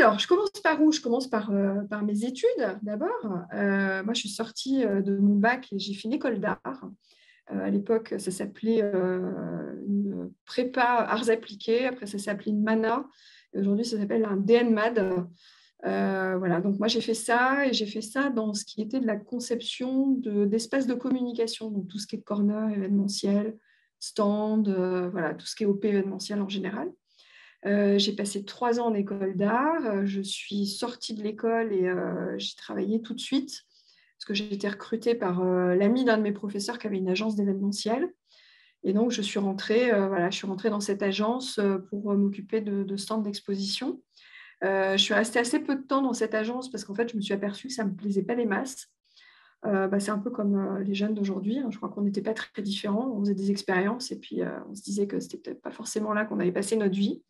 Alors, je commence par où? Je commence par mes études d'abord. Moi, je suis sortie de mon bac et j'ai fait une école d'art. À l'époque, ça s'appelait une prépa arts appliqués. Après, ça s'appelait une MANA. Et aujourd'hui, ça s'appelle un DNMAD. Voilà, donc moi, j'ai fait ça et j'ai fait ça dans ce qui était de la conception d'espaces de communication. Donc, tout ce qui est corner, événementiel, stand, voilà, tout ce qui est OP événementiel en général. J'ai passé 3 ans en école d'art. Je suis sortie de l'école et j'ai travaillé tout de suite parce que j'ai été recrutée par l'ami d'un de mes professeurs qui avait une agence d'événementiel. Et donc, voilà, je suis rentrée dans cette agence pour m'occuper de stands d'exposition. Je suis restée assez peu de temps dans cette agence parce qu'en fait, je me suis aperçue que ça ne me plaisait pas des masses. C'est un peu comme les jeunes d'aujourd'hui, hein. Je crois qu'on n'était pas très différents. On faisait des expériences et puis on se disait que c'était peut-être pas forcément là qu'on allait passer notre vie.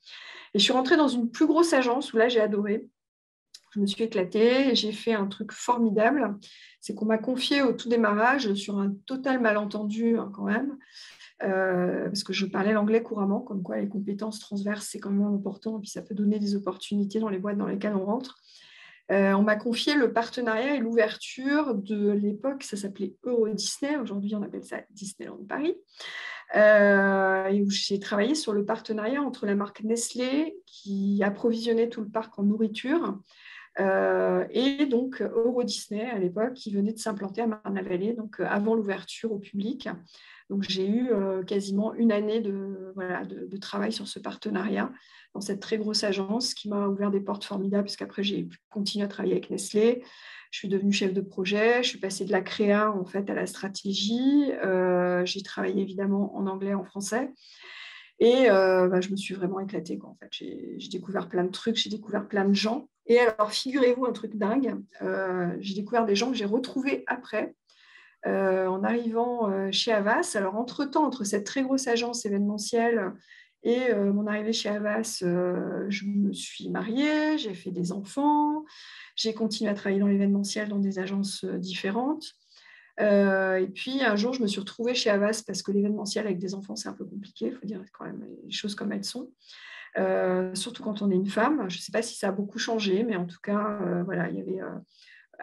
Et je suis rentrée dans une plus grosse agence où là, j'ai adoré. Je me suis éclatée et j'ai fait un truc formidable. C'est qu'on m'a confié au tout démarrage sur un total malentendu, hein, quand même, parce que je parlais l'anglais couramment, comme quoi les compétences transverses, c'est quand même important et puis ça peut donner des opportunités dans les boîtes dans lesquelles on rentre. On m'a confié le partenariat et l'ouverture de l'époque, ça s'appelait Euro Disney, aujourd'hui on appelle ça Disneyland Paris. Et où j'ai travaillé sur le partenariat entre la marque Nestlé, qui approvisionnait tout le parc en nourriture, et donc Euro Disney à l'époque, qui venait de s'implanter à Marne-la-Vallée, donc avant l'ouverture au public. Donc j'ai eu quasiment une année de travail sur ce partenariat dans cette très grosse agence qui m'a ouvert des portes formidables, parce qu'après j'ai continué à travailler avec Nestlé. Je suis devenue chef de projet, je suis passée de la créa en fait à la stratégie. J'ai travaillé évidemment en anglais, en français. Et je me suis vraiment éclatée, quoi, en fait. J'ai découvert plein de trucs, j'ai découvert plein de gens. Et alors, figurez-vous un truc dingue, j'ai découvert des gens que j'ai retrouvés après, en arrivant chez Havas. Alors, entre-temps, entre cette très grosse agence événementielle et mon arrivée chez Havas, je me suis mariée, j'ai fait des enfants, j'ai continué à travailler dans l'événementiel dans des agences différentes. Et puis un jour, je me suis retrouvée chez Havas parce que l'événementiel avec des enfants, c'est un peu compliqué, il faut dire quand même les choses comme elles sont. Surtout quand on est une femme. Je ne sais pas si ça a beaucoup changé, mais en tout cas, voilà, il y avait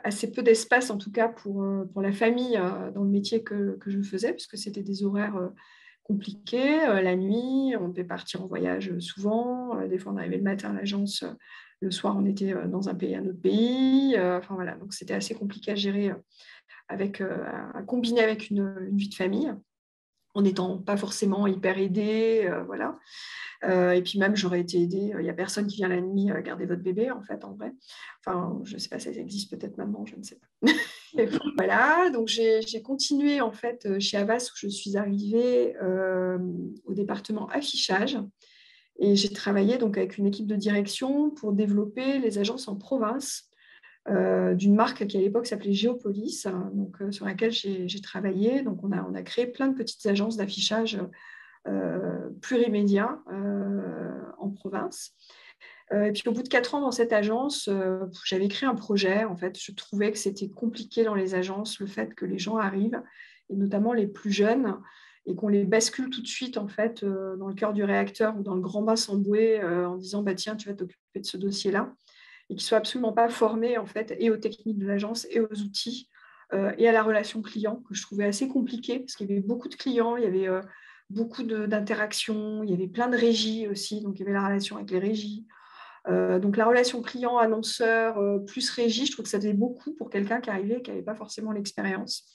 assez peu d'espace, en tout cas, pour la famille dans le métier que je faisais, puisque c'était des horaires compliqués. La nuit, on devait partir en voyage souvent. Des fois, on arrivait le matin à l'agence. Le soir, on était dans un pays, un autre pays. Enfin, voilà, donc c'était assez compliqué à gérer, à combiner avec une vie de famille, en n'étant pas forcément hyper aidée. Voilà. Et puis même, j'aurais été aidée. Il n'y a personne qui vient la nuit garder votre bébé, en fait, en vrai. Enfin, je ne sais pas si ça existe peut-être maintenant, je ne sais pas. Et voilà, donc j'ai continué en fait chez Havas où je suis arrivée au département affichage et j'ai travaillé donc avec une équipe de direction pour développer les agences en province d'une marque qui à l'époque s'appelait Géopolis, hein, donc, sur laquelle j'ai travaillé. Donc on a créé plein de petites agences d'affichage plurimédia en province. Et puis au bout de 4 ans dans cette agence, j'avais créé un projet. En fait, je trouvais que c'était compliqué dans les agences, le fait que les gens arrivent, et notamment les plus jeunes, et qu'on les bascule tout de suite en fait, dans le cœur du réacteur ou dans le grand bain sans bouée en disant bah, tiens, tu vas t'occuper de ce dossier-là, et qui ne soient absolument pas formés en fait, et aux techniques de l'agence et aux outils et à la relation client, que je trouvais assez compliqué, parce qu'il y avait beaucoup de clients, il y avait beaucoup d'interactions, il y avait plein de régies aussi, donc il y avait la relation avec les régies. Donc la relation client-annonceur plus régie, je trouve que ça faisait beaucoup pour quelqu'un qui arrivait et qui n'avait pas forcément l'expérience.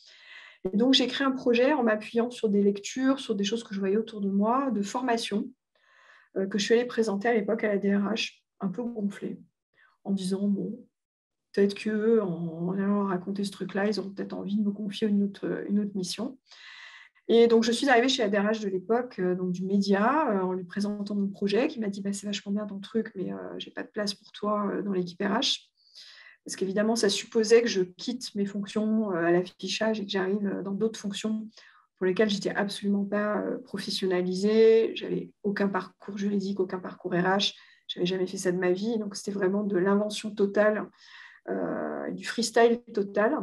Et donc j'ai créé un projet en m'appuyant sur des lectures, sur des choses que je voyais autour de moi, de formation, que je suis allée présenter à l'époque à la DRH, un peu gonflée, en disant, bon, peut-être qu'eux, en allant raconter ce truc-là, ils ont peut-être envie de me confier une autre mission. Et donc, je suis arrivée chez la DRH de l'époque, donc du média, en lui présentant mon projet, qui m'a dit bah, c'est vachement bien ton truc, mais je n'ai pas de place pour toi dans l'équipe RH. Parce qu'évidemment, ça supposait que je quitte mes fonctions à l'affichage et que j'arrive dans d'autres fonctions pour lesquelles je n'étais absolument pas professionnalisée. Je n'avais aucun parcours juridique, aucun parcours RH. Je n'avais jamais fait ça de ma vie. Donc, c'était vraiment de l'invention totale, du freestyle total.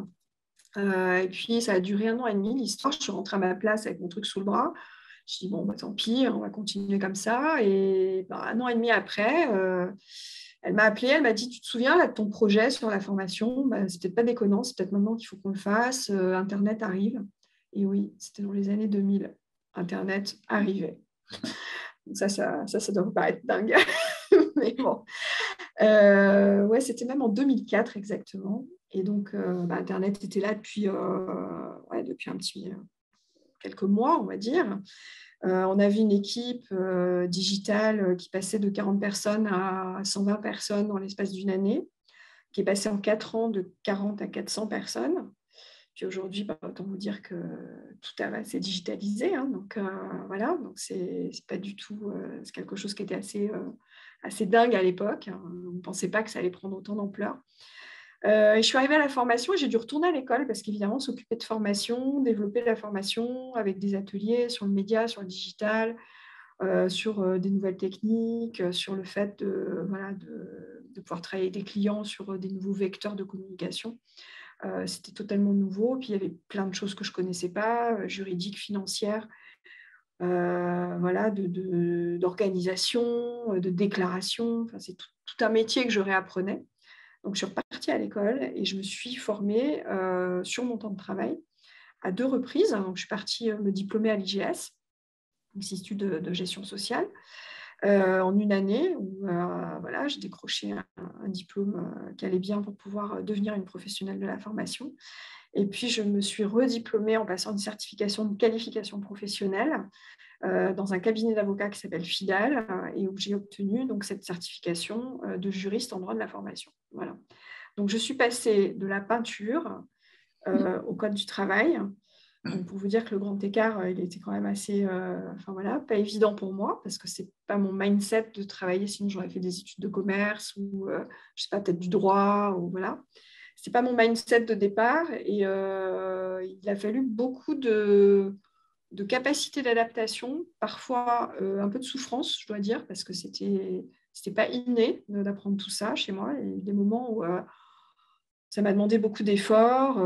Et puis, ça a duré 1 an et demi, l'histoire. Je suis rentrée à ma place avec mon truc sous le bras. Je dis, bon, bah, tant pis, on va continuer comme ça. Et bah, 1 an et demi après, Elle m'a appelée, elle m'a dit, tu te souviens là, de ton projet sur la formation? C'est peut-être pas déconnant, c'est peut-être maintenant qu'il faut qu'on le fasse. Internet arrive. Et oui, c'était dans les années 2000. Internet arrivait. Donc ça doit paraître dingue. Mais bon. Ouais, c'était même en 2004 exactement. Et donc, Internet était là depuis quelques mois, on va dire. On avait une équipe digitale qui passait de 40 personnes à 120 personnes dans l'espace d'une année, qui est passée en 4 ans de 40 à 400 personnes. Puis aujourd'hui, autant vous dire que tout s'est digitalisé. Hein, donc voilà, donc c'est pas du tout, c'est quelque chose qui était assez dingue à l'époque. On ne pensait pas que ça allait prendre autant d'ampleur. Et je suis arrivée à la formation et j'ai dû retourner à l'école parce qu'évidemment, s'occuper de formation, développer la formation avec des ateliers sur le média, sur le digital, sur des nouvelles techniques, sur le fait de pouvoir travailler avec des clients sur des nouveaux vecteurs de communication. C'était totalement nouveau. Puis il y avait plein de choses que je ne connaissais pas, juridiques, financières, d'organisation, de déclaration. Enfin, c'est tout un métier que je réapprenais. Donc, je suis repartie à l'école et je me suis formée sur mon temps de travail à 2 reprises. Donc, je suis partie me diplômer à l'IGS, l'Institut de gestion sociale, en une année où j'ai décroché un diplôme qui allait bien pour pouvoir devenir une professionnelle de la formation. Et puis, je me suis rediplômée en passant une certification de qualification professionnelle dans un cabinet d'avocats qui s'appelle FIDAL et où j'ai obtenu donc, cette certification de juriste en droit de la formation. Voilà. Donc, je suis passée de la peinture au code du travail. Donc, pour vous dire que le grand écart, il était quand même assez, pas évident pour moi parce que c'est pas mon mindset de travailler. Sinon, j'aurais fait des études de commerce ou, je sais pas, peut-être du droit ou voilà. C'est pas mon mindset de départ et il a fallu beaucoup de capacité d'adaptation, parfois un peu de souffrance, je dois dire, parce que c'était pas inné d'apprendre tout ça chez moi. Il y a eu des moments où ça m'a demandé beaucoup d'efforts.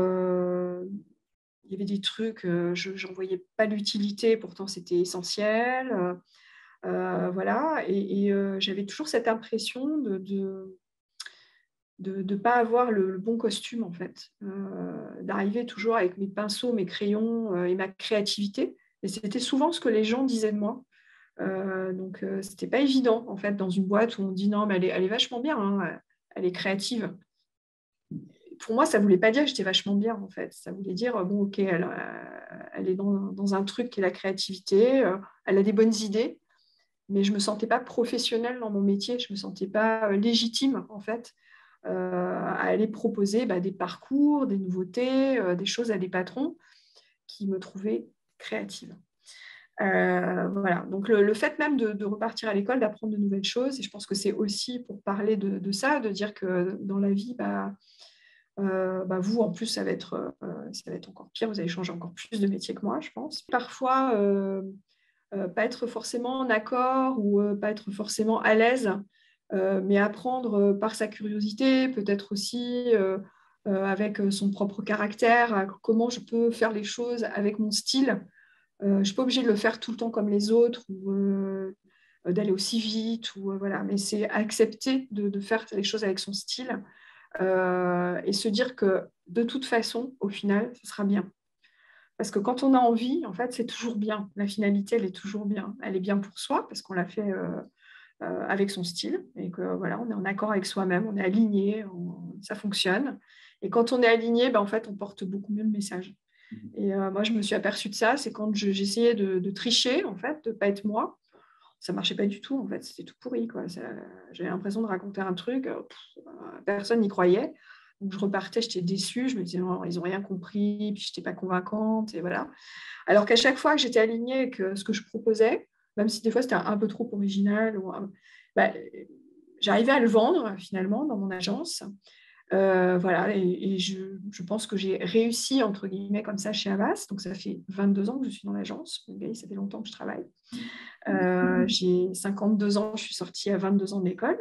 Il y avait des trucs, je n'en voyais pas l'utilité, pourtant c'était essentiel. Voilà. Et j'avais toujours cette impression de ne pas avoir le bon costume, en fait. D'arriver toujours avec mes pinceaux, mes crayons et ma créativité. Et c'était souvent ce que les gens disaient de moi. Donc, c'était pas évident, en fait, dans une boîte où on dit non, mais elle est vachement bien, hein, elle est créative. Pour moi, ça ne voulait pas dire que j'étais vachement bien, en fait. Ça voulait dire, bon, ok, elle est dans un truc qui est la créativité, elle a des bonnes idées, mais je ne me sentais pas professionnelle dans mon métier, je ne me sentais pas légitime, en fait, à aller proposer des parcours, des nouveautés, des choses à des patrons qui me trouvaient créative. Voilà. Donc, le fait même de repartir à l'école, d'apprendre de nouvelles choses, et je pense que c'est aussi pour parler de ça, de dire que dans la vie, vous, en plus, ça va être encore pire. Vous allez changer encore plus de métier que moi, je pense. Parfois, pas être forcément en accord ou pas être forcément à l'aise, mais apprendre par sa curiosité, peut-être aussi avec son propre caractère, comment je peux faire les choses avec mon style. Je ne suis pas obligée de le faire tout le temps comme les autres ou d'aller aussi vite. Voilà. Mais c'est accepter de faire les choses avec son style. Et se dire que de toute façon, au final, ce sera bien. Parce que quand on a envie, en fait, c'est toujours bien. La finalité, elle est toujours bien. Elle est bien pour soi parce qu'on l'a fait avec son style et que voilà, on est en accord avec soi-même, on est aligné, ça fonctionne. Et quand on est aligné, en fait, on porte beaucoup mieux le message. Et moi, je me suis aperçue de ça, c'est quand j'essayais de tricher, en fait, de ne pas être moi. Ça ne marchait pas du tout, en fait, c'était tout pourri, quoi. J'avais l'impression de raconter un truc, personne n'y croyait. Donc, je repartais, j'étais déçue, je me disais, non, ils n'ont rien compris, puis je n'étais pas convaincante, et voilà. Alors qu'à chaque fois que j'étais alignée avec ce que je proposais, même si des fois c'était un peu trop original, j'arrivais à le vendre, finalement, dans mon agence. Voilà, et je pense que j'ai réussi, entre guillemets, comme ça chez Havas. Donc, ça fait 22 ans que je suis dans l'agence. Ça fait longtemps que je travaille. J'ai 52 ans, je suis sortie à 22 ans d'école.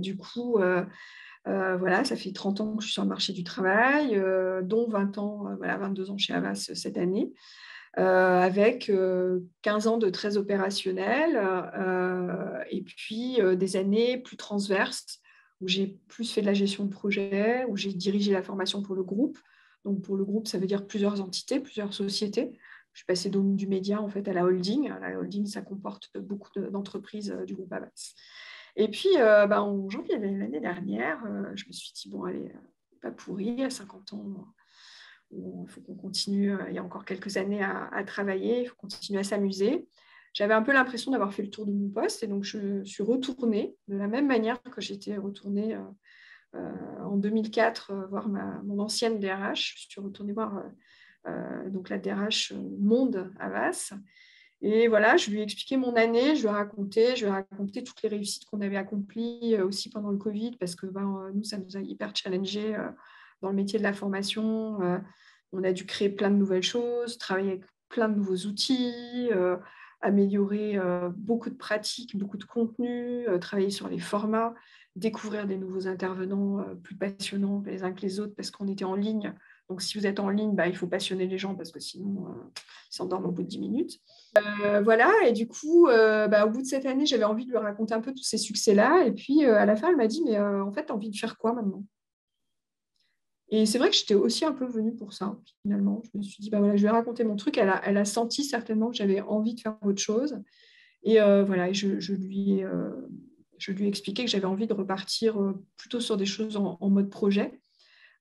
Du coup, voilà, ça fait 30 ans que je suis sur le marché du travail, dont 20 ans, 22 ans chez Havas cette année. avec 15 ans de très opérationnel et puis des années plus transverses où j'ai plus fait de la gestion de projet, où j'ai dirigé la formation pour le groupe. Donc, pour le groupe, ça veut dire plusieurs entités, plusieurs sociétés. Je suis passée du média en fait, à la holding. La holding, ça comporte beaucoup d'entreprises du groupe Havas. Et puis, en janvier de l'année dernière, je me suis dit, bon, allez, pas pourri, à 50 ans, il faut qu'on continue, il y a encore quelques années à travailler, il faut continuer à s'amuser. J'avais un peu l'impression d'avoir fait le tour de mon poste et donc je suis retournée de la même manière que j'étais retournée en 2004 voir mon ancienne DRH. Je suis retournée voir donc la DRH Monde Havas. Et voilà, je lui ai expliqué mon année, je lui ai raconté toutes les réussites qu'on avait accomplies aussi pendant le Covid, parce que nous, ça nous a hyper challengé dans le métier de la formation. On a dû créer plein de nouvelles choses, travailler avec plein de nouveaux outils, améliorer beaucoup de pratiques, beaucoup de contenus, travailler sur les formats, découvrir des nouveaux intervenants plus passionnants les uns que les autres, parce qu'on était en ligne. Donc, si vous êtes en ligne, il faut passionner les gens, parce que sinon, ils s'endorment au bout de 10 minutes. Voilà, et du coup, au bout de cette année, j'avais envie de lui raconter un peu tous ces succès-là. Et puis, à la fin, elle m'a dit, mais en fait, tu as envie de faire quoi maintenant? Et c'est vrai que j'étais aussi un peu venue pour ça, finalement. Je me suis dit, voilà, je vais raconter mon truc. Elle a senti certainement que j'avais envie de faire autre chose. Et voilà, je lui ai expliqué que j'avais envie de repartir plutôt sur des choses en mode projet,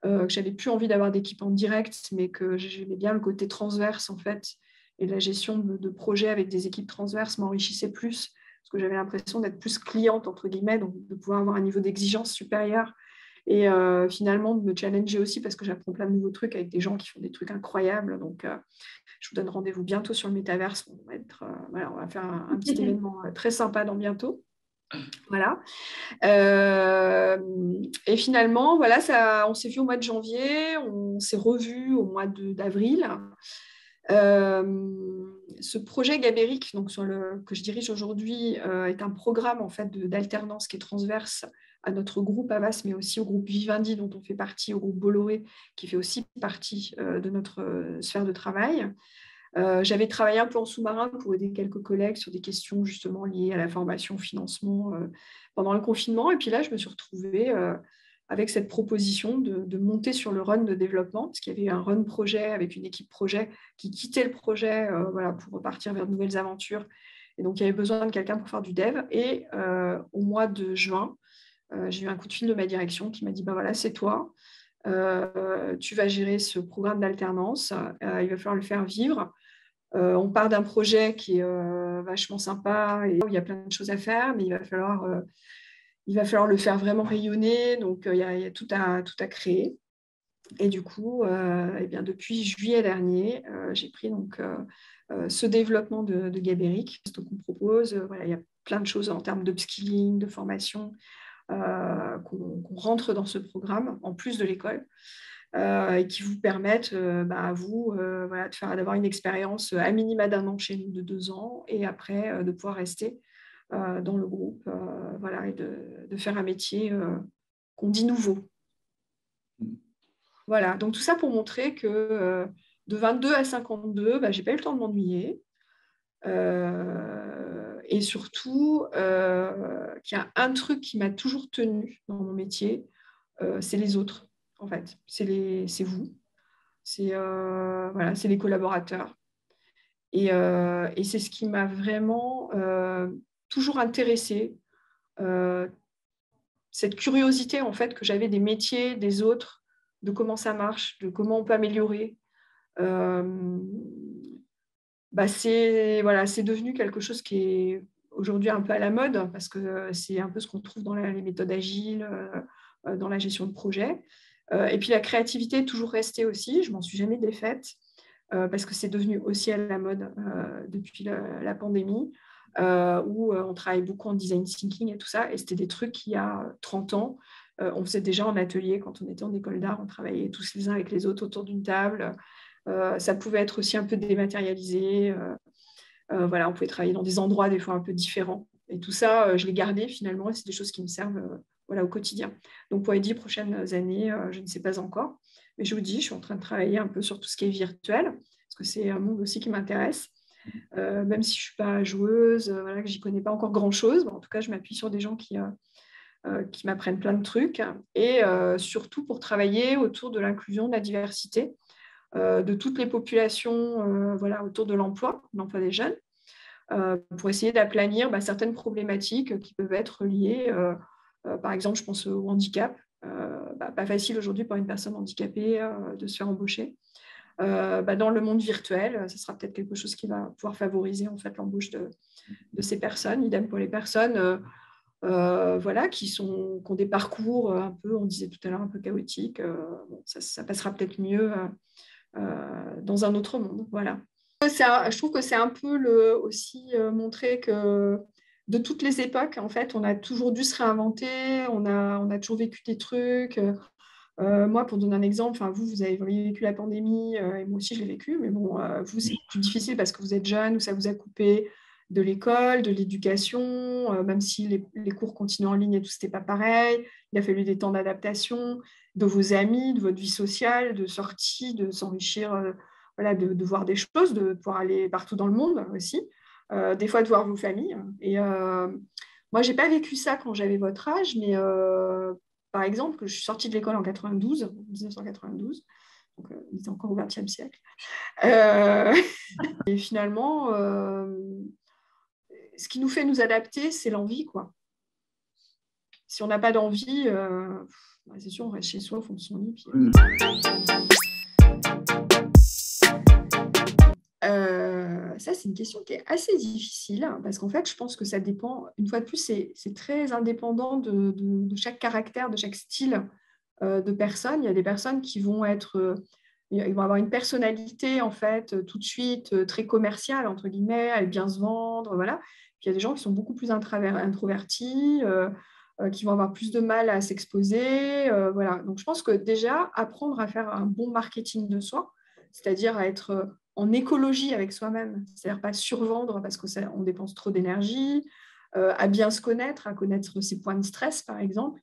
que j'avais plus envie d'avoir d'équipe en direct, mais que j'aimais bien le côté transverse, en fait, et la gestion de projets avec des équipes transverses m'enrichissait plus, parce que j'avais l'impression d'être plus cliente, entre guillemets, donc de pouvoir avoir un niveau d'exigence supérieur, et finalement de me challenger aussi, parce que j'apprends plein de nouveaux trucs avec des gens qui font des trucs incroyables. Donc, je vous donne rendez-vous bientôt sur le Métaverse. On va faire un petit événement très sympa dans bientôt. Voilà. Et finalement, voilà, on s'est vu au mois de janvier, on s'est revu au mois d'avril. Ce projet Gabéric, donc que je dirige aujourd'hui, est un programme en fait d'alternance qui est transverse à notre groupe Havas, mais aussi au groupe Vivendi dont on fait partie, au groupe Bolloré qui fait aussi partie de notre sphère de travail. J'avais travaillé un peu en sous-marin pour aider quelques collègues sur des questions justement liées à la formation, au financement pendant le confinement. Et puis là, je me suis retrouvée avec cette proposition de monter sur le run de développement, parce qu'il y avait un run projet avec une équipe projet qui quittait le projet pour repartir vers de nouvelles aventures. Et donc, il y avait besoin de quelqu'un pour faire du dev. Et au mois de juin, j'ai eu un coup de fil de ma direction qui m'a dit, voilà, c'est toi. Tu vas gérer ce programme d'alternance. Il va falloir le faire vivre. On part d'un projet qui est vachement sympa et où il y a plein de choses à faire, mais il va falloir le faire vraiment rayonner. Donc, il y a tout à créer. Et du coup, depuis juillet dernier, j'ai pris ce développement de Gabéric. Donc, on propose, il y a plein de choses en termes d'upskilling, de formation qu'on rentre dans ce programme, en plus de l'école. Et qui vous permettent à vous d'avoir une expérience à minima d'un an chez nous, de 2 ans, et après de pouvoir rester dans le groupe et de faire un métier qu'on dit nouveau. Voilà, donc tout ça pour montrer que de 22 à 52, je n'ai pas eu le temps de m'ennuyer. Et surtout, qu'il y a un truc qui m'a toujours tenu dans mon métier, c'est les autres. En fait, c'est vous, c'est les collaborateurs. Et c'est ce qui m'a vraiment toujours intéressée, cette curiosité en fait que j'avais des métiers, des autres, de comment ça marche, de comment on peut améliorer. C'est devenu quelque chose qui est aujourd'hui un peu à la mode, parce que c'est un peu ce qu'on trouve dans les méthodes agiles, dans la gestion de projet. Et puis la créativité est toujours restée aussi, je ne m'en suis jamais défaite, parce que c'est devenu aussi à la mode depuis la pandémie, où on travaille beaucoup en design thinking et tout ça, et c'était des trucs qu'il y a 30 ans, on faisait déjà en atelier quand on était en école d'art, on travaillait tous les uns avec les autres autour d'une table. Ça pouvait être aussi un peu dématérialisé. On pouvait travailler dans des endroits des fois un peu différents. Et tout ça, je l'ai gardé finalement, et c'est des choses qui me servent au quotidien. Donc pour les 10 prochaines années, je ne sais pas encore. Mais je vous dis, je suis en train de travailler un peu sur tout ce qui est virtuel. Parce parce que c'est un monde aussi qui m'intéresse. Même si je ne suis pas joueuse, voilà, que j'y connais pas encore grand-chose. Bon, en tout cas, je m'appuie sur des gens qui m'apprennent plein de trucs. Et surtout pour travailler autour de l'inclusion, de la diversité, de toutes les populations voilà, autour de l'emploi des jeunes, pour essayer d'aplanir certaines problématiques qui peuvent être liées, par exemple, je pense au handicap. Pas facile aujourd'hui pour une personne handicapée de se faire embaucher. Dans le monde virtuel, ce sera peut-être quelque chose qui va pouvoir favoriser en fait, l'embauche de ces personnes. Idem pour les personnes voilà, qui ont des parcours un peu, on disait tout à l'heure, un peu chaotiques. Bon, ça passera peut-être mieux dans un autre monde. Voilà. Je trouve que c'est un peu aussi montrer que de toutes les époques, en fait, on a toujours dû se réinventer, on a toujours vécu des trucs. Moi, pour donner un exemple, vous avez vécu la pandémie, et moi aussi je l'ai vécu, mais bon, vous, c'est plus difficile parce que vous êtes jeune, ou ça vous a coupé de l'école, de l'éducation, même si les cours continuent en ligne et tout, c'était pas pareil. Il a fallu des temps d'adaptation de vos amis, de votre vie sociale, de sortie, de s'enrichir, voilà, de voir des choses, de pouvoir aller partout dans le monde aussi, des fois de voir vos familles. Et moi, j'ai pas vécu ça quand j'avais votre âge, mais par exemple, je suis sortie de l'école en 1992, donc on était encore au XXe siècle. Et finalement, ce qui nous fait nous adapter, c'est l'envie, quoi. Si on n'a pas d'envie, c'est sûr, on reste chez soi au fond de son lit. Puis... ça, c'est une question qui est assez difficile parce qu'en fait, je pense que ça dépend, une fois de plus, c'est très indépendant de chaque caractère, de chaque style de personne. Il y a des personnes qui vont ils vont avoir une personnalité en fait tout de suite très commerciale, entre guillemets, elle bien se vendre, voilà. Puis il y a des gens qui sont beaucoup plus introvertis, qui vont avoir plus de mal à s'exposer, voilà. Donc je pense que déjà, apprendre à faire un bon marketing de soi, c'est-à-dire à être en écologie avec soi-même, c'est-à-dire pas survendre parce qu'on dépense trop d'énergie, à bien se connaître, à connaître ses points de stress, par exemple.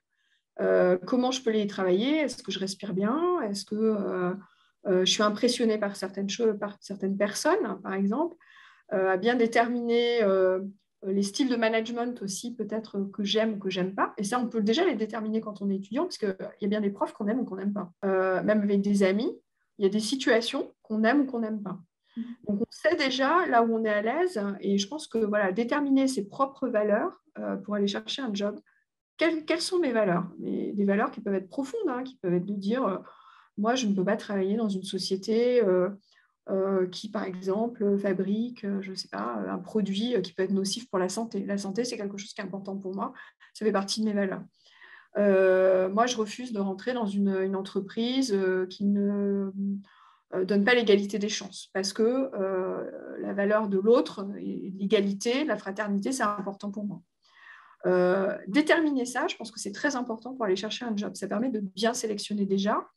Comment je peux les travailler? Est-ce que je respire bien? Est-ce que je suis impressionnée par certaines choses, par certaines personnes, par exemple? À bien déterminer les styles de management aussi, peut-être que j'aime ou que j'aime pas. Et ça, on peut déjà les déterminer quand on est étudiant, parce qu'il y a bien des profs qu'on aime ou qu'on n'aime pas. Même avec des amis, il y a des situations qu'on aime ou qu'on n'aime pas. Donc, on sait déjà là où on est à l'aise. Et je pense que voilà, déterminer ses propres valeurs pour aller chercher un job. Quelles sont mes valeurs? Des valeurs qui peuvent être profondes, hein, qui peuvent être de dire moi, je ne peux pas travailler dans une société qui, par exemple, fabrique, je ne sais pas, un produit qui peut être nocif pour la santé. La santé, c'est quelque chose qui est important pour moi. Ça fait partie de mes valeurs. Moi, je refuse de rentrer dans une entreprise qui ne donne pas l'égalité des chances parce que la valeur de l'autre, l'égalité, la fraternité, c'est important pour moi. Déterminer ça, je pense que c'est très important pour aller chercher un job. Ça permet de bien sélectionner déjà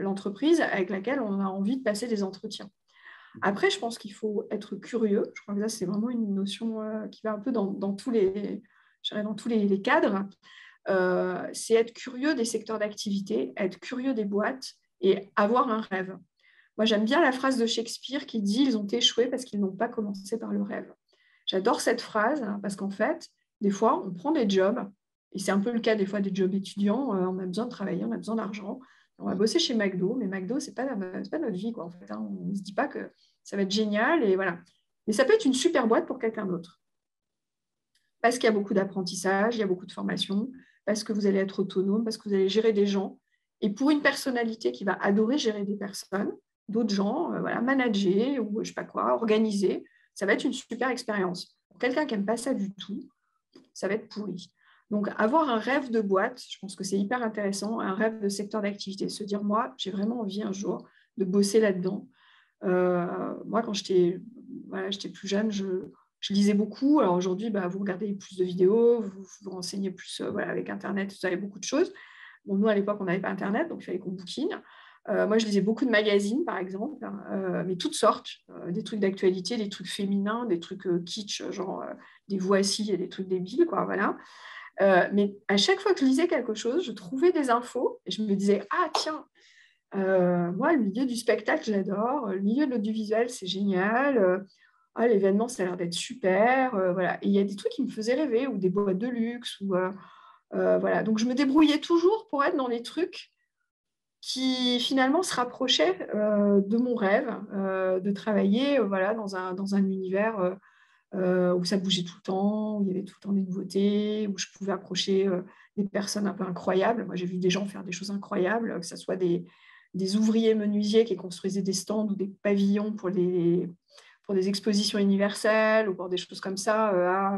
l'entreprise avec laquelle on a envie de passer des entretiens. Après, je pense qu'il faut être curieux. Je crois que ça, c'est vraiment une notion qui va un peu dans tous les cadres. C'est être curieux des secteurs d'activité, être curieux des boîtes et avoir un rêve. Moi, j'aime bien la phrase de Shakespeare qui dit « Ils ont échoué parce qu'ils n'ont pas commencé par le rêve ». J'adore cette phrase parce qu'en fait, des fois, on prend des jobs, et c'est un peu le cas des fois des jobs étudiants, on a besoin de travailler, on a besoin d'argent, on va bosser chez McDo, mais McDo, ce n'est pas notre vie, quoi, en fait, hein. On ne se dit pas que ça va être génial, et voilà. Mais ça peut être une super boîte pour quelqu'un d'autre. Parce qu'il y a beaucoup d'apprentissage, il y a beaucoup de formation, parce que vous allez être autonome, parce que vous allez gérer des gens. Et pour une personnalité qui va adorer gérer des personnes, d'autres gens, voilà, manager, ou je ne sais pas quoi, organiser, ça va être une super expérience. Pour quelqu'un qui n'aime pas ça du tout, ça va être pourri. Donc, avoir un rêve de boîte, je pense que c'est hyper intéressant, un rêve de secteur d'activité, se dire, moi, j'ai vraiment envie un jour de bosser là-dedans. Moi, quand j'étais plus jeune, je lisais beaucoup. Alors aujourd'hui, vous regardez plus de vidéos, vous vous renseignez plus voilà, avec Internet, vous avez beaucoup de choses. Bon, nous, à l'époque, on n'avait pas Internet, donc il fallait qu'on bouquine. Moi, je lisais beaucoup de magazines, par exemple, mais toutes sortes, des trucs d'actualité, des trucs féminins, des trucs kitsch, genre des voici et des trucs débiles, quoi, voilà. Mais à chaque fois que je lisais quelque chose, je trouvais des infos et je me disais, ah tiens, Moi, le milieu du spectacle, j'adore. Le milieu de l'audiovisuel, c'est génial. L'événement, ça a l'air d'être super. Voilà. Et il y a des trucs qui me faisaient rêver, ou des boîtes de luxe. Voilà. Donc, je me débrouillais toujours pour être dans les trucs qui, finalement, se rapprochaient de mon rêve, de travailler voilà, dans un univers où ça bougeait tout le temps, où il y avait tout le temps des nouveautés, où je pouvais approcher des personnes un peu incroyables. Moi, j'ai vu des gens faire des choses incroyables, que ce soit des ouvriers menuisiers qui construisaient des stands ou des pavillons pour des expositions universelles ou pour des choses comme ça,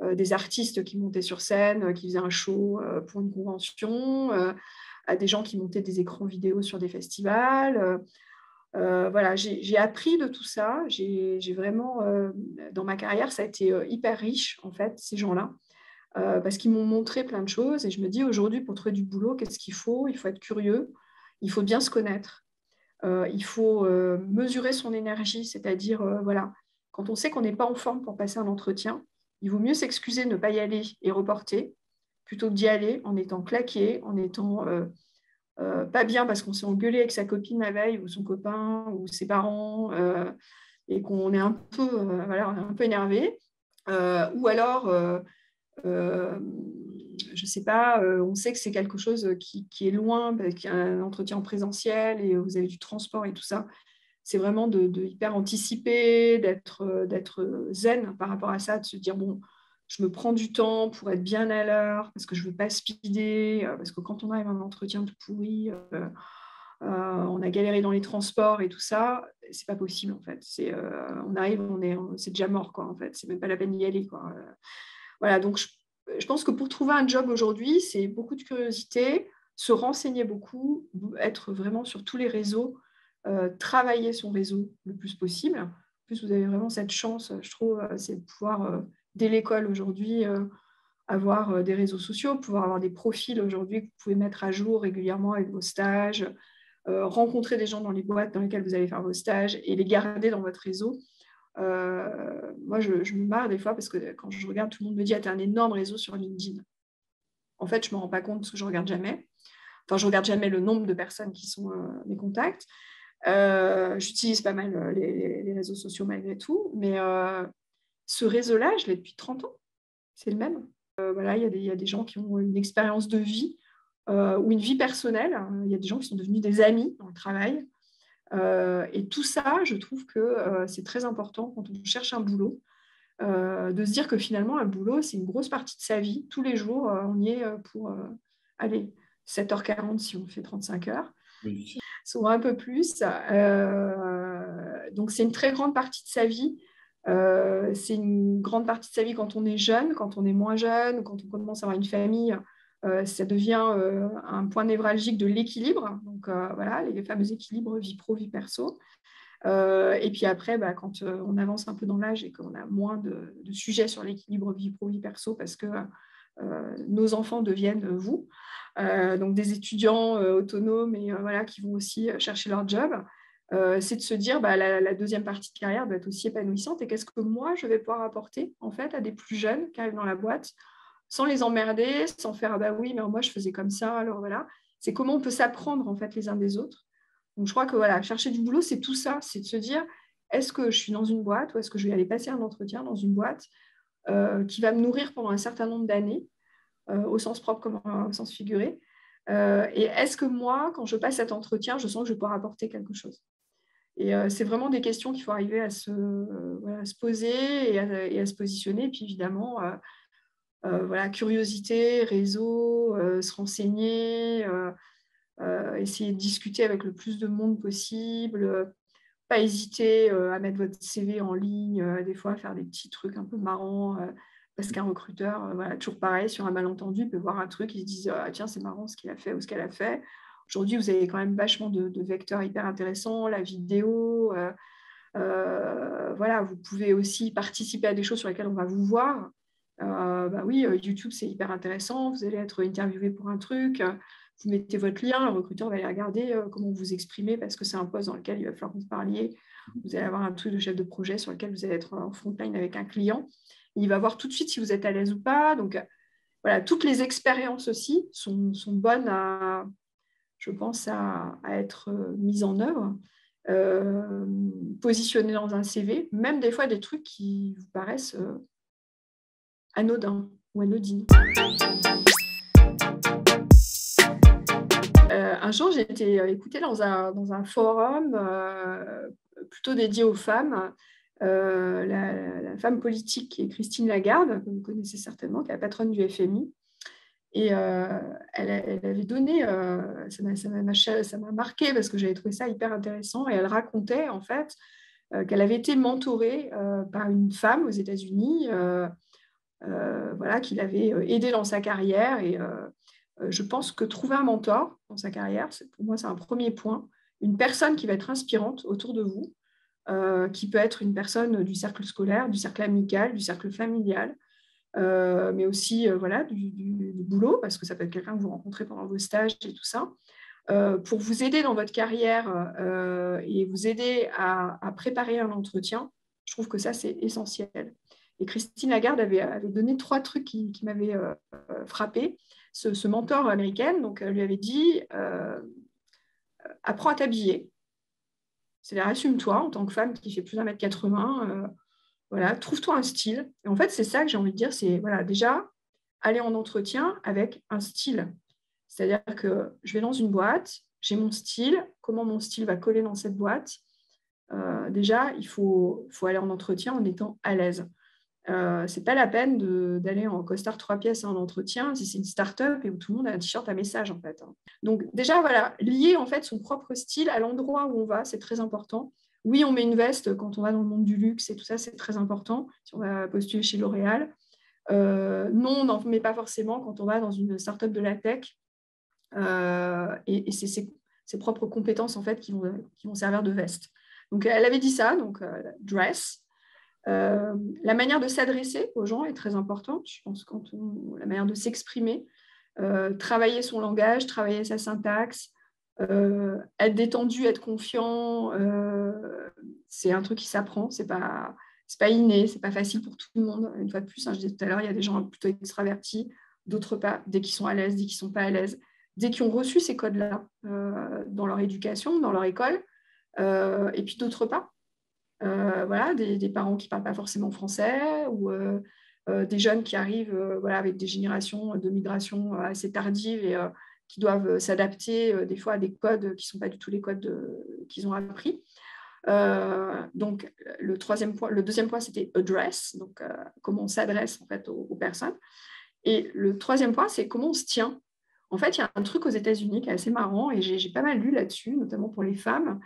des artistes qui montaient sur scène, qui faisaient un show pour une convention, à des gens qui montaient des écrans vidéo sur des festivals. Voilà, j'ai appris de tout ça. J'ai vraiment, dans ma carrière, ça a été hyper riche, en fait, ces gens-là, parce qu'ils m'ont montré plein de choses. Et je me dis, aujourd'hui, pour trouver du boulot, qu'est-ce qu'il faut? Il faut être curieux, il faut bien se connaître, il faut mesurer son énergie, c'est-à-dire, voilà, quand on sait qu'on n'est pas en forme pour passer un entretien, il vaut mieux s'excuser, ne pas y aller et reporter, plutôt que d'y aller en étant claqué, en étant pas bien parce qu'on s'est engueulé avec sa copine la veille ou son copain ou ses parents et qu'on est un peu, voilà, on est un peu énervé. Ou alors, je ne sais pas, on sait que c'est quelque chose qui est loin, qu'il y a un entretien en présentiel et vous avez du transport et tout ça. C'est vraiment de hyper anticiper, d'être zen par rapport à ça, de se dire, bon, je me prends du temps pour être bien à l'heure, parce que je ne veux pas speeder, parce que quand on arrive à un entretien tout pourri, on a galéré dans les transports et tout ça, c'est pas possible en fait. On arrive, c'est déjà mort quoi en fait. C'est même pas la peine d'y aller quoi. Voilà, donc je pense que pour trouver un job aujourd'hui, c'est beaucoup de curiosité, se renseigner beaucoup, être vraiment sur tous les réseaux, travailler son réseau le plus possible. En plus, vous avez vraiment cette chance, je trouve, c'est de pouvoir, dès l'école aujourd'hui, avoir des réseaux sociaux, pouvoir avoir des profils aujourd'hui que vous pouvez mettre à jour régulièrement avec vos stages, rencontrer des gens dans les boîtes dans lesquelles vous allez faire vos stages et les garder dans votre réseau. Moi, je me marre des fois parce que quand je regarde, tout le monde me dit, ah, tu as un énorme réseau sur LinkedIn. En fait, je ne me rends pas compte parce que je ne regarde jamais. Enfin, je ne regarde jamais le nombre de personnes qui sont mes contacts. J'utilise pas mal les réseaux sociaux malgré tout, mais ce réseau-là, je l'ai depuis 30 ans. C'est le même. Voilà, il y a des gens qui ont une expérience de vie ou une vie personnelle. Il y a des gens qui sont devenus des amis dans le travail. Et tout ça, je trouve que c'est très important quand on cherche un boulot, de se dire que finalement, un boulot, c'est une grosse partie de sa vie. Tous les jours, on y est pour, allez, 7h40 si on fait 35 heures, Oui. souvent un peu plus. Donc, c'est une très grande partie de sa vie. C'est une grande partie de sa vie quand on est jeune, quand on est moins jeune, quand on commence à avoir une famille. Ça devient un point névralgique de l'équilibre. Donc, voilà, les fameux équilibres vie pro, vie perso. Et puis après, quand on avance un peu dans l'âge et qu'on a moins de sujets sur l'équilibre vie pro, vie perso, parce que nos enfants deviennent vous, donc des étudiants autonomes et voilà, qui vont aussi chercher leur job, c'est de se dire la deuxième partie de carrière doit être aussi épanouissante et qu'est-ce que moi je vais pouvoir apporter en fait à des plus jeunes qui arrivent dans la boîte sans les emmerder, sans faire ah bah oui mais moi je faisais comme ça alors voilà, c'est comment on peut s'apprendre en fait les uns des autres. Donc je crois que voilà, chercher du boulot c'est tout ça, c'est de se dire est-ce que je suis dans une boîte ou est-ce que je vais aller passer un entretien dans une boîte qui va me nourrir pendant un certain nombre d'années, au sens propre comme au sens figuré. Et est-ce que moi, quand je passe cet entretien, je sens que je vais pouvoir apporter quelque chose? Et c'est vraiment des questions qu'il faut arriver voilà, à se poser et à se positionner. Et puis évidemment, voilà, curiosité, réseau, se renseigner, essayer de discuter avec le plus de monde possible, pas hésiter à mettre votre CV en ligne, des fois faire des petits trucs un peu marrants, parce qu'un recruteur, voilà, toujours pareil, sur un malentendu, peut voir un truc, ils se disent ah, tiens, c'est marrant ce qu'il a fait ou ce qu'elle a fait. Aujourd'hui, vous avez quand même vachement de vecteurs hyper intéressants, la vidéo. Voilà, vous pouvez aussi participer à des choses sur lesquelles on va vous voir. Oui, YouTube, c'est hyper intéressant. Vous allez être interviewé pour un truc. Vous mettez votre lien, le recruteur va aller regarder comment vous exprimez parce que c'est un poste dans lequel il va falloir que vous parliez. Vous allez avoir un truc de chef de projet sur lequel vous allez être en frontline avec un client. Il va voir tout de suite si vous êtes à l'aise ou pas. Donc, voilà, toutes les expériences aussi sont bonnes je pense, à être mises en œuvre, positionnées dans un CV, même des fois des trucs qui vous paraissent anodins ou anodines. Un jour, j'ai été écoutée dans un forum plutôt dédié aux femmes. La femme politique qui est Christine Lagarde, que vous connaissez certainement, qui est la patronne du FMI. Et elle avait donné, ça m'a marqué parce que j'avais trouvé ça hyper intéressant. Et elle racontait en fait qu'elle avait été mentorée par une femme aux États-Unis, voilà, qui l'avait aidée dans sa carrière. Et je pense que trouver un mentor dans sa carrière, pour moi, c'est un premier point. Une personne qui va être inspirante autour de vous, qui peut être une personne du cercle scolaire, du cercle amical, du cercle familial, mais aussi voilà, du boulot, parce que ça peut être quelqu'un que vous rencontrez pendant vos stages et tout ça, pour vous aider dans votre carrière et vous aider à préparer un entretien. Je trouve que ça, c'est essentiel. Et Christine Lagarde avait donné 3 trucs qui m'avaient frappé. Ce mentor américain, donc, lui avait dit apprends à t'habiller. C'est-à-dire, assume-toi en tant que femme qui fait plus d'1,80 m. Voilà, trouve-toi un style. Et en fait, c'est ça que j'ai envie de dire, c'est voilà, déjà aller en entretien avec un style. C'est-à-dire que je vais dans une boîte, j'ai mon style, comment mon style va coller dans cette boîte. Déjà, il faut aller en entretien en étant à l'aise. Ce n'est pas la peine d'aller en costard 3 pièces en entretien si c'est une start-up et où tout le monde a un t-shirt à message, en fait. Donc déjà, voilà, lier en fait son propre style à l'endroit où on va, c'est très important. Oui, on met une veste quand on va dans le monde du luxe et tout ça, c'est très important si on va postuler chez L'Oréal. Non, on n'en met pas forcément quand on va dans une start-up de la tech. Et c'est ses propres compétences en fait qui vont servir de veste. Donc elle avait dit ça, donc dress. La manière de s'adresser aux gens est très importante. Je pense la manière de s'exprimer, travailler son langage, travailler sa syntaxe, être détendu, être confiant, c'est un truc qui s'apprend. C'est pas inné, c'est pas facile pour tout le monde. Une fois de plus, je disais tout à l'heure, il y a des gens plutôt extravertis, d'autres pas. Dès qu'ils sont à l'aise, dès qu'ils sont pas à l'aise, dès qu'ils ont reçu ces codes-là dans leur éducation, dans leur école, et puis d'autres pas. Voilà, des parents qui ne parlent pas forcément français ou des jeunes qui arrivent voilà, avec des générations de migration assez tardives et qui doivent s'adapter des fois à des codes qui ne sont pas du tout les codes qu'ils ont appris. Donc, le deuxième point, c'était address, donc comment on s'adresse en fait aux personnes. Et le troisième point, c'est comment on se tient. En fait, il y a un truc aux États-Unis qui est assez marrant et j'ai pas mal lu là-dessus, notamment pour les femmes,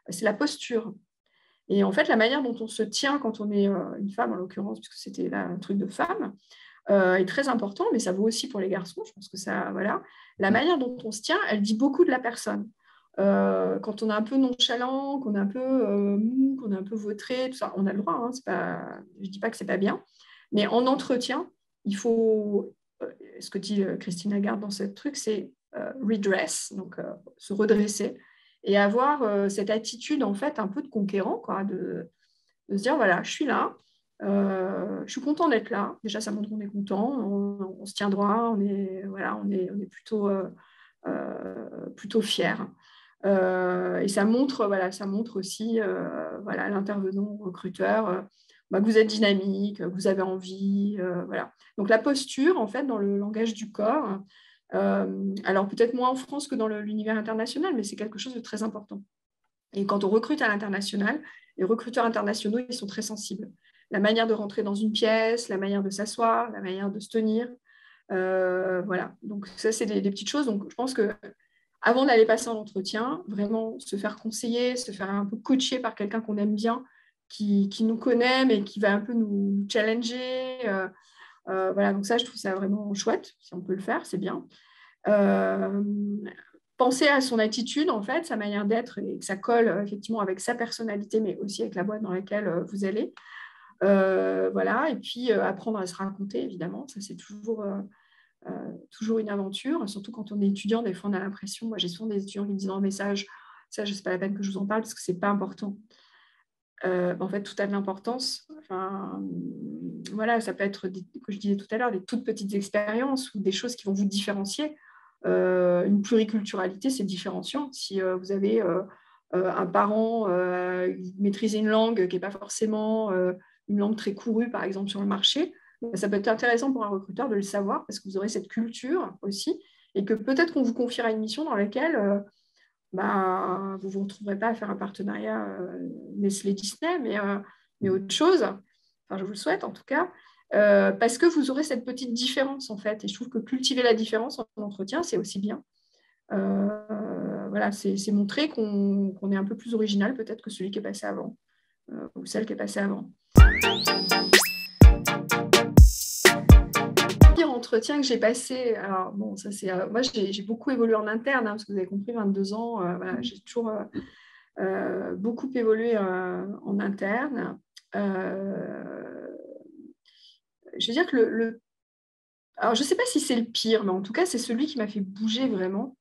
c'est la posture. Et en fait, la manière dont on se tient quand on est une femme, en l'occurrence, puisque c'était là un truc de femme, est très important, mais ça vaut aussi pour les garçons. Je pense que ça, voilà. La manière dont on se tient, elle dit beaucoup de la personne. Quand on est un peu nonchalant, qu'on est un peu mou, qu'on est un peu vautré, tout ça, on a le droit. Hein, je ne dis pas que c'est pas bien, mais en entretien, il faut. Ce que dit Christine Lagarde dans ce truc, c'est redress, donc se redresser et avoir cette attitude en fait un peu de conquérant, quoi, de se dire voilà, je suis là, je suis content d'être là. Déjà, ça montre qu'on est content, on se tient droit, on est plutôt fier. Et ça montre aussi voilà, l'intervenant recruteur que vous êtes dynamique, que vous avez envie. Voilà. Donc la posture, en fait, dans le langage du corps, alors peut-être moins en France que dans l'univers international, mais c'est quelque chose de très important. Et quand on recrute à l'international, les recruteurs internationaux, ils sont très sensibles. La manière de rentrer dans une pièce, la manière de s'asseoir, la manière de se tenir. Voilà. Donc ça, c'est des petites choses. Donc je pense que avant d'aller passer en entretien, vraiment se faire conseiller, se faire un peu coacher par quelqu'un qu'on aime bien, qui nous connaît, mais qui va un peu nous challenger. Voilà, donc ça, je trouve ça vraiment chouette. Si on peut le faire, c'est bien. Penser à son attitude, en fait, sa manière d'être, et que ça colle effectivement avec sa personnalité, mais aussi avec la boîte dans laquelle vous allez. Voilà, et puis apprendre à se raconter, évidemment. Ça, c'est toujours une aventure, surtout quand on est étudiant. Des fois, on a l'impression, moi j'ai souvent des étudiants qui me disent en message, ça, c'est pas la peine que je vous en parle parce que c'est pas important. En fait, tout a de l'importance. Enfin, voilà, ça peut être, comme je disais tout à l'heure, des toutes petites expériences ou des choses qui vont vous différencier. Une pluriculturalité, c'est différenciant. Si vous avez un parent maîtriser une langue qui n'est pas forcément une langue très courue, par exemple, sur le marché, ça peut être intéressant pour un recruteur de le savoir parce que vous aurez cette culture aussi et que peut-être qu'on vous confiera une mission dans laquelle vous ne vous retrouverez pas à faire un partenariat Nestlé-Disney, mais autre chose. Enfin, je vous le souhaite en tout cas. Parce que vous aurez cette petite différence en fait. Et je trouve que cultiver la différence en entretien, c'est aussi bien. Voilà, c'est montrer qu'on est un peu plus original peut-être que celui qui est passé avant ou celle qui est passée avant. Le pire entretien que j'ai passé, alors bon, ça c'est, moi j'ai beaucoup évolué en interne, parce que vous avez compris, 22 ans, voilà, j'ai toujours beaucoup évolué en interne. Je veux dire que alors, je ne sais pas si c'est le pire, mais en tout cas, c'est celui qui m'a fait bouger vraiment.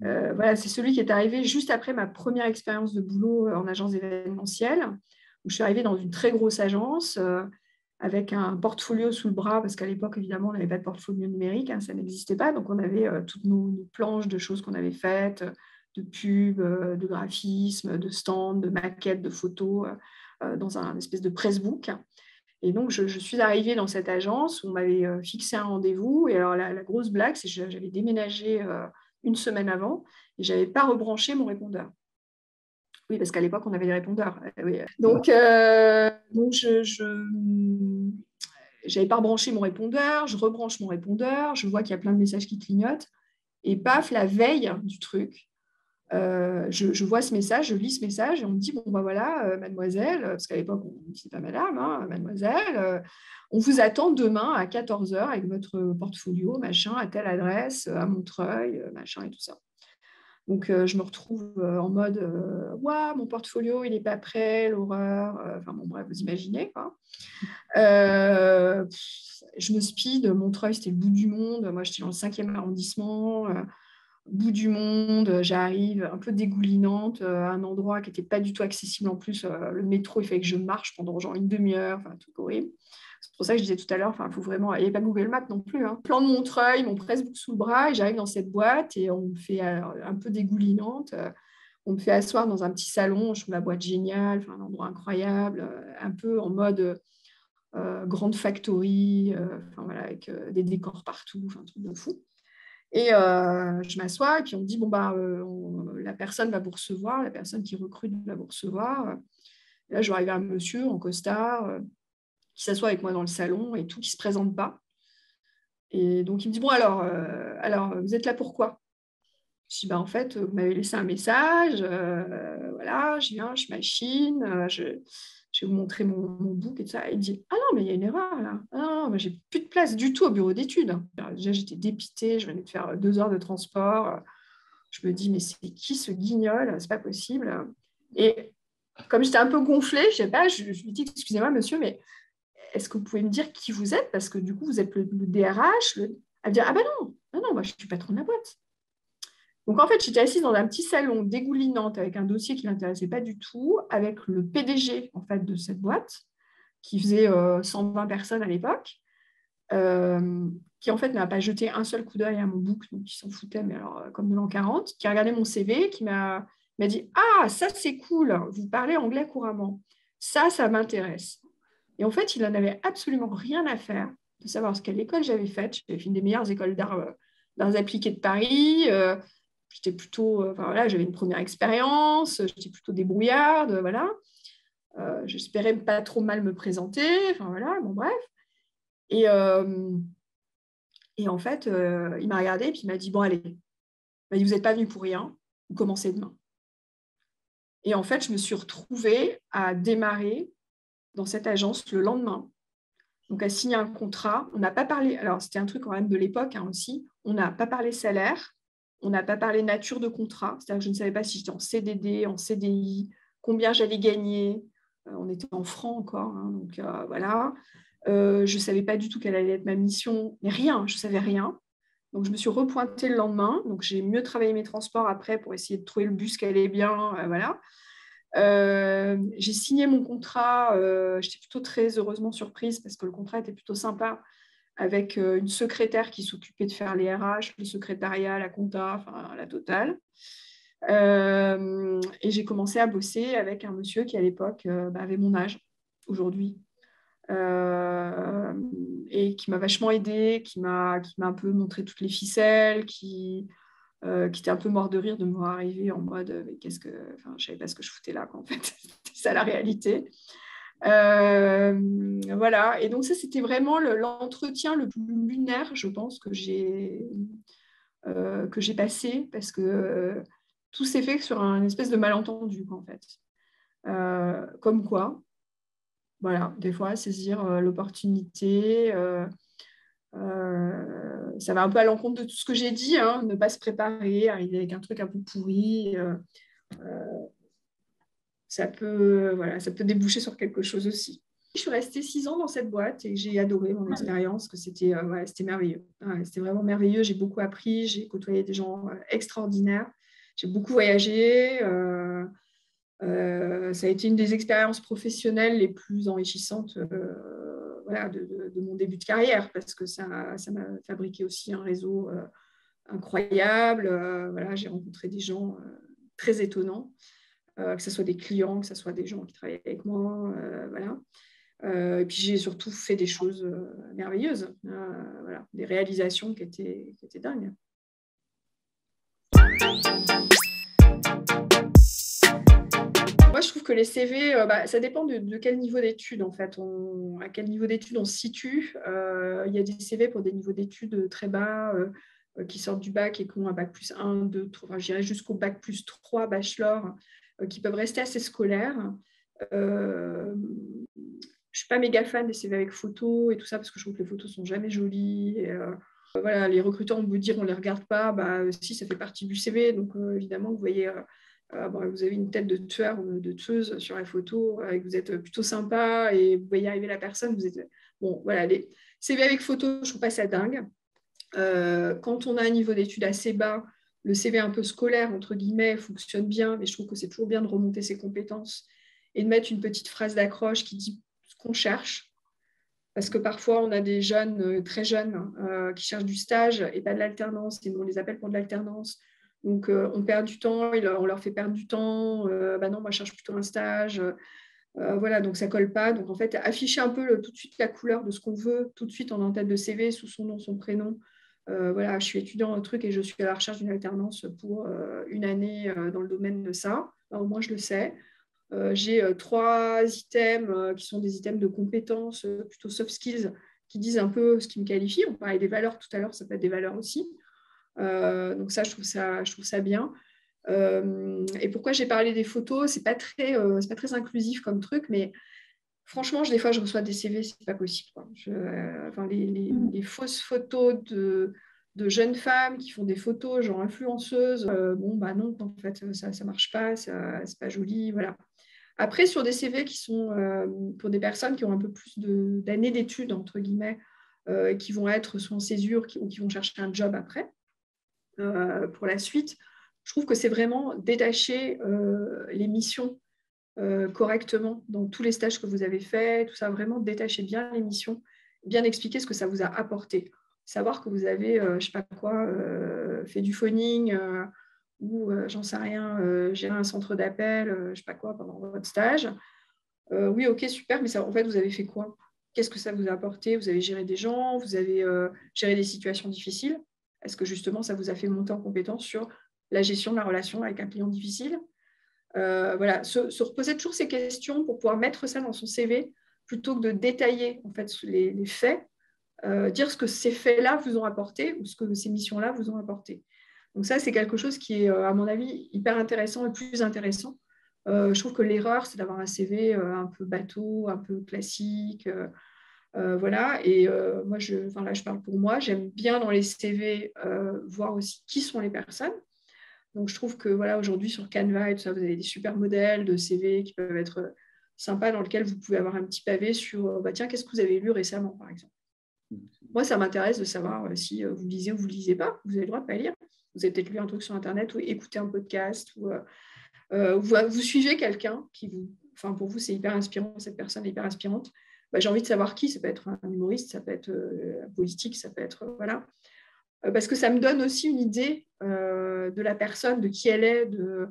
Voilà, c'est celui qui est arrivé juste après ma première expérience de boulot en agence événementielle, où je suis arrivée dans une très grosse agence avec un portfolio sous le bras, parce qu'à l'époque, évidemment, on n'avait pas de portfolio numérique, hein, ça n'existait pas. Donc, on avait toutes nos planches de choses qu'on avait faites, de pubs, de graphismes, de stands, de maquettes, de photos, dans un espèce de pressbook. Et donc, je suis arrivée dans cette agence où on m'avait fixé un rendez-vous. Et alors, la grosse blague, c'est que j'avais déménagé une semaine avant et je n'avais pas rebranché mon répondeur. Oui, parce qu'à l'époque, on avait des répondeurs. Oui. Donc je n'avais pas rebranché mon répondeur. Je rebranche mon répondeur. Je vois qu'il y a plein de messages qui clignotent. Et paf, la veille du truc, je vois ce message, je lis ce message et on me dit, bon, ben voilà, mademoiselle, parce qu'à l'époque, on ne disait pas madame, hein, mademoiselle, on vous attend demain à 14 h avec votre portfolio, machin, à telle adresse, à Montreuil, machin et tout ça. Donc, je me retrouve en mode, waouh, mon portfolio, il n'est pas prêt, l'horreur. Enfin, bon, bref, vous imaginez, quoi. Je me speed, Montreuil, c'était le bout du monde. Moi, j'étais dans le 5e arrondissement. Bout du monde, j'arrive un peu dégoulinante à un endroit qui n'était pas du tout accessible en plus. Le métro, il fait que je marche pendant genre une demi-heure, enfin, un truc horrible. C'est pour ça que je disais tout à l'heure, il faut vraiment. Il n'y a pas Google Maps non plus. Hein. Plan de Montreuil, mon pressbook sous le bras, et j'arrive dans cette boîte et on me fait un peu dégoulinante. On me fait asseoir dans un petit salon, je trouve la boîte géniale, un endroit incroyable, un peu en mode grande factory, voilà, avec des décors partout, un truc de fou. Et je m'assois et puis on me dit, bon, la personne va vous recevoir, la personne qui recrute va vous recevoir. Et là, je vais arriver un monsieur en costard qui s'assoit avec moi dans le salon et tout, qui ne se présente pas. Et donc, il me dit, bon, alors vous êtes là pourquoi? Je dis, en fait, vous m'avez laissé un message, voilà, je viens, je machine, je vais vous montrer mon book et tout ça. Et il dit, ah non, mais il y a une erreur là. Ah non, mais j'ai plus de place du tout au bureau d'études. Déjà, j'étais dépitée, je venais de faire 2 heures de transport. Je me dis, mais c'est qui ce guignol? C'est pas possible. Et comme j'étais un peu gonflée, je sais pas, je lui dis, excusez-moi, monsieur, mais est-ce que vous pouvez me dire qui vous êtes? Parce que du coup, vous êtes le DRH. Elle me dit, ah ben non, moi je suis patron de la boîte. Donc, en fait, j'étais assise dans un petit salon dégoulinante avec un dossier qui ne l'intéressait pas du tout, avec le PDG en fait, de cette boîte, qui faisait 120 personnes à l'époque, qui en fait n'a pas jeté un seul coup d'œil à mon book, donc il s'en foutait, mais alors comme de l'an 40, qui a regardé mon CV, qui m'a dit « Ah, ça c'est cool, vous parlez anglais couramment, ça m'intéresse ». Et en fait, il n'en avait absolument rien à faire de savoir ce quelle école j'avais faite. J'avais fait une des meilleures écoles d'arts appliqués de Paris. J'étais plutôt, voilà, j'avais une première expérience, j'étais plutôt débrouillarde, voilà. J'espérais pas trop mal me présenter, enfin voilà, bon bref. Et en fait, il m'a regardé et puis il m'a dit, bon allez, vous n'êtes pas venu pour rien, vous commencez demain. Et en fait, je me suis retrouvée à démarrer dans cette agence le lendemain. Donc, à signer un contrat. On n'a pas parlé, alors c'était un truc quand même de l'époque aussi, on n'a pas parlé salaire, on n'a pas parlé nature de contrat, c'est-à-dire que je ne savais pas si j'étais en CDD, en CDI, combien j'allais gagner. On était en francs encore, hein, donc voilà. Je ne savais pas du tout quelle allait être ma mission, mais rien, je ne savais rien. Donc, je me suis repointée le lendemain. Donc, j'ai mieux travaillé mes transports après pour essayer de trouver le bus qui allait bien, voilà. J'ai signé mon contrat, j'étais plutôt très heureusement surprise parce que le contrat était plutôt sympa. avec une secrétaire qui s'occupait de faire les RH, le secrétariat, la compta, enfin la totale. Et j'ai commencé à bosser avec un monsieur qui, à l'époque, avait mon âge aujourd'hui. Et qui m'a vachement aidée, qui m'a un peu montré toutes les ficelles, qui était un peu mort de rire de me voir arriver en mode mais qu'est-ce que, enfin, je savais pas ce que je foutais là, quoi, en fait. C'était ça la réalité. Voilà, et donc ça c'était vraiment l'entretien le plus lunaire, je pense, que j'ai passé, parce que tout s'est fait sur un espèce de malentendu, quoi, en fait. Comme quoi, voilà, des fois saisir l'opportunité, ça va un peu à l'encontre de tout ce que j'ai dit, hein, ne pas se préparer, arriver avec un truc un peu pourri, voilà, ça peut déboucher sur quelque chose aussi. Je suis restée 6 ans dans cette boîte et j'ai adoré mon expérience, que c'était c'était merveilleux. Ouais, c'était vraiment merveilleux, j'ai beaucoup appris, j'ai côtoyé des gens extraordinaires, j'ai beaucoup voyagé. Ça a été une des expériences professionnelles les plus enrichissantes voilà, de mon début de carrière, parce que ça m'a fabriqué aussi un réseau incroyable. Voilà, j'ai rencontré des gens très étonnants, que ce soit des clients, que ce soit des gens qui travaillaient avec moi. Voilà. Et puis j'ai surtout fait des choses merveilleuses, voilà, des réalisations qui étaient dingues. Moi, je trouve que les CV, ça dépend de quel niveau d'études, en fait. À quel niveau d'études on se situe. Il y a des CV pour des niveaux d'études très bas qui sortent du bac et qui ont un bac plus 1, 2, 3, enfin, je dirais jusqu'au bac plus 3 bachelor, qui peuvent rester assez scolaires. Je ne suis pas méga fan des CV avec photos et tout ça, parce que je trouve que les photos sont jamais jolies. Et, voilà, les recruteurs vont vous dire on ne les regarde pas. Si, ça fait partie du CV. Donc, évidemment, vous voyez... vous avez une tête de tueur ou de tueuse sur la photo, et que vous êtes plutôt sympa et vous voyez arriver la personne, vous êtes... Bon, voilà, les CV avec photo, je ne trouve pas ça dingue. Quand on a un niveau d'études assez bas, le CV un peu scolaire, entre guillemets, fonctionne bien, mais je trouve que c'est toujours bien de remonter ses compétences et de mettre une petite phrase d'accroche qui dit ce qu'on cherche. Parce que parfois, on a des jeunes, très jeunes, qui cherchent du stage et pas de l'alternance, et on les appelle pour de l'alternance. Donc, on perd du temps, on leur fait perdre du temps. Non, moi, je cherche plutôt un stage. Voilà, donc ça ne colle pas. Donc, en fait, afficher un peu tout de suite la couleur de ce qu'on veut, tout de suite en en-tête de CV, sous son nom, son prénom. Voilà, je suis étudiant en truc et je suis à la recherche d'une alternance pour une année dans le domaine de ça. Alors, au moins, je le sais. J'ai 3 items qui sont des items de compétences, plutôt soft skills, qui disent un peu ce qui me qualifie. On parlait des valeurs tout à l'heure, ça peut être des valeurs aussi. Donc ça, je trouve ça bien. Et pourquoi j'ai parlé des photos, c'est pas très inclusif comme truc, mais franchement, des fois, je reçois des CV, c'est pas possible, quoi. Les fausses photos de jeunes femmes qui font des photos genre influenceuses, non, en fait, ça marche pas, c'est pas joli, voilà. Après, sur des CV qui sont pour des personnes qui ont un peu plus d'années d'études, entre guillemets, qui vont être soit en césure ou qui vont chercher un job après, pour la suite, je trouve que c'est vraiment détacher les missions correctement dans tous les stages que vous avez faits, tout ça, vraiment détacher bien les missions, bien expliquer ce que ça vous a apporté. Savoir que vous avez, je ne sais pas quoi, fait du phoning ou, j'en sais rien, géré un centre d'appel, je ne sais pas quoi, pendant votre stage. Oui, ok, super, mais ça, en fait, vous avez fait quoi? Qu'est-ce que ça vous a apporté? Vous avez géré des gens, vous avez géré des situations difficiles. Est-ce que justement, ça vous a fait monter en compétence sur la gestion de la relation avec un client difficile? Voilà, se reposer toujours ces questions pour pouvoir mettre ça dans son CV plutôt que de détailler en fait les faits, dire ce que ces faits-là vous ont apporté ou ce que ces missions-là vous ont apporté. Donc ça, c'est quelque chose qui est, à mon avis, hyper intéressant et plus intéressant. Je trouve que l'erreur, c'est d'avoir un CV un peu bateau, un peu classique. Voilà. Et moi, là, je parle pour moi. J'aime bien dans les CV voir aussi qui sont les personnes. Donc, je trouve que voilà, aujourd'hui, sur Canva et tout ça, vous avez des super modèles de CV qui peuvent être sympas, dans lesquels vous pouvez avoir un petit pavé sur tiens, qu'est-ce que vous avez lu récemment, par exemple. Moi, ça m'intéresse de savoir si vous lisez ou vous ne lisez pas. Vous avez le droit de ne pas lire. Vous avez peut-être lu un truc sur Internet ou écouté un podcast ou vous suivez quelqu'un qui vous... Enfin, pour vous, c'est hyper inspirant, cette personne est hyper inspirante. j'ai envie de savoir qui. Ça peut être un humoriste, ça peut être un politique, ça peut être... voilà. Parce que ça me donne aussi une idée de la personne, de qui elle est, de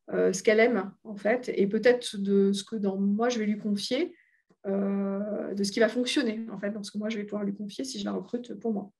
ce qu'elle aime, en fait, et peut-être de ce que moi, je vais lui confier, de ce qui va fonctionner, en fait, dans ce que moi, je vais pouvoir lui confier si je la recrute pour moi.